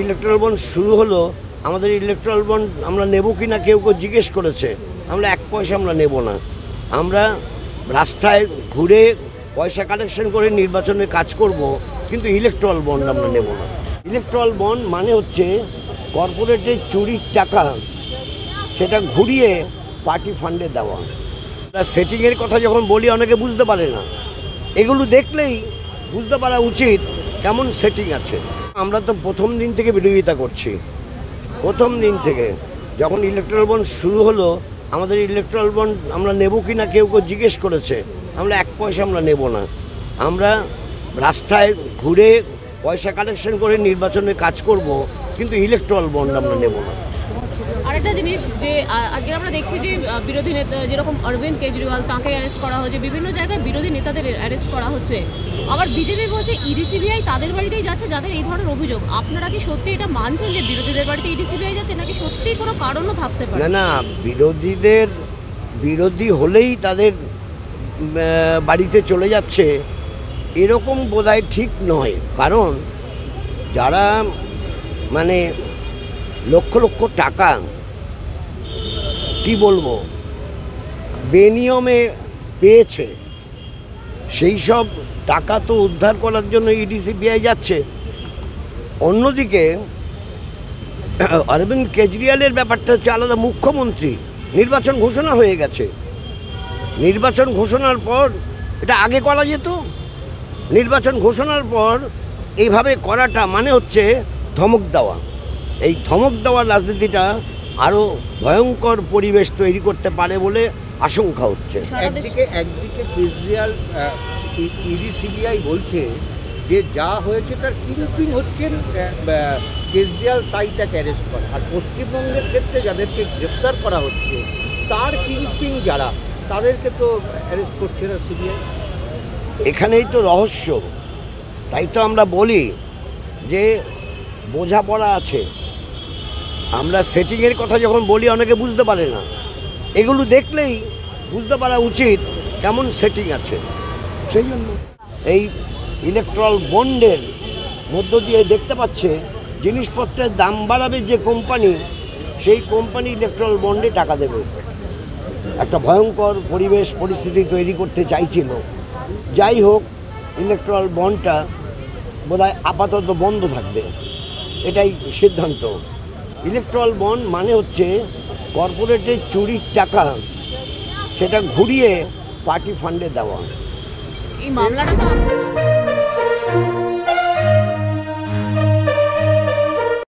Electoral bond শুরু হলো, আমাদের ইলেকট্রাল বন্ড আমরা নেব কি না কেউ জিজ্ঞেস করেছে। আমরা এক পয়সা আমরা নেব না। আমরা রাস্তায় ঘুরে পয়সা কালেকশন করে নির্বাচনে কাজ করব, কিন্তু ইলেকট্রাল বন্ড আমরা নেব না। ইলেকট্রাল বন্ড মানে হচ্ছে কর্পোরেটের চুরির টাকা সেটা ঘুরিয়ে পার্টি ফান্ডে দেওয়া। সেটিংয়ের কথা যখন বলি অনেকে বুঝতে পারে না, এগুলো দেখলেই বুঝতে পারা উচিত কেমন সেটিং আছে। আমরা তো প্রথম দিন থেকে বিরোধিতা করছি। প্রথম দিন থেকে যখন ইলেকট্রাল বন্ড শুরু হলো, আমাদের ইলেকট্রাল বন্ড আমরা নেব কি না কেউ জিজ্ঞেস করেছে। আমরা এক পয়সা আমরা নেব না। আমরা রাস্তায় ঘুরে পয়সা কালেকশন করে নির্বাচনে কাজ করব, কিন্তু ইলেকট্রাল বন্ড আমরা নেব না। আরেকটা জিনিস যে আজকে আমরা দেখছি যে বিরোধী নেতা যেরকম অরবিন্দ কেজরিওয়াল, তাকে অ্যারেস্ট করা হচ্ছে, বিভিন্ন জায়গায় বিরোধী নেতাদের অ্যারেস্ট করা হচ্ছে। আবার বিজেপি বলছে ইডি সিবিআই তাদের বাড়িতেই যাচ্ছে যাদের এই ধরনের অভিযোগ। আপনারা কি সত্যি এটা মানছেন যে বিরোধীদের বাড়িতে ইডি সিবিআই যাচ্ছে, নাকি সত্যি কোনো কারণও থাকতে পারে? না না, বিরোধী হলেই তাদের বাড়িতে চলে যাচ্ছে এরকম বোধহয় ঠিক নয়। কারণ যারা মানে লক্ষ লক্ষ টাকা কি বলবো বেনিয়মে পেয়েছে, সেই সব টাকা তো উদ্ধার করার জন্য ইডি সিবিআই যাচ্ছে। অন্যদিকে অরবিন্দ কেজরিওয়ালের ব্যাপারটা হচ্ছে আলাদা। মুখ্যমন্ত্রী, নির্বাচন ঘোষণা হয়ে গেছে। নির্বাচন ঘোষণার পর এটা আগে করা যেত। নির্বাচন ঘোষণার পর এইভাবে করাটা মানে হচ্ছে ধমক দেওয়া। এই ধমক দেওয়ার রাজনীতিটা আরও ভয়ঙ্কর পরিবেশ তৈরি করতে পারে বলে আশঙ্কা হচ্ছে। একদিকে কেজরিওয়াল ইডি সিবিআই বলছে যে যা হয়েছে তার কিংপিং হচ্ছেন কেজরিওয়াল, তাই তাকে অ্যারেস্ট করা। আর পশ্চিমবঙ্গের ক্ষেত্রে যাদেরকে গ্রেফতার করা হচ্ছে তার কিংপিং যারা, তাদেরকে তো অ্যারেস্ট করছে না সিবিআই। এখানেই তো রহস্য। তাই তো আমরা বলি যে বোঝাপড়া আছে। আমরা সেটিংয়ের কথা যখন বলি অনেকে বুঝতে পারে না, এগুলো দেখলেই বুঝতে পারা উচিত কেমন সেটিং আছে। সেই জন্য এই ইলেকট্রাল বন্ডের মধ্য দিয়ে দেখতে পাচ্ছে জিনিসপত্রের দাম বাড়াবে যে কোম্পানি, সেই কোম্পানি ইলেকট্রাল বন্ডে টাকা দেবে। একটা ভয়ঙ্কর পরিস্থিতি তৈরি করতে চাইছিল। যাই হোক, ইলেকট্রাল বন্ডটা বোধহয় আপাতত বন্ধ থাকবে, এটাই সিদ্ধান্ত। ইলেকট্রাল বন্ড মানে হচ্ছে কর্পোরেটের চুরির টাকা সেটা ঘুরিয়ে পার্টি ফান্ডে দেওয়া। এই মামলাটা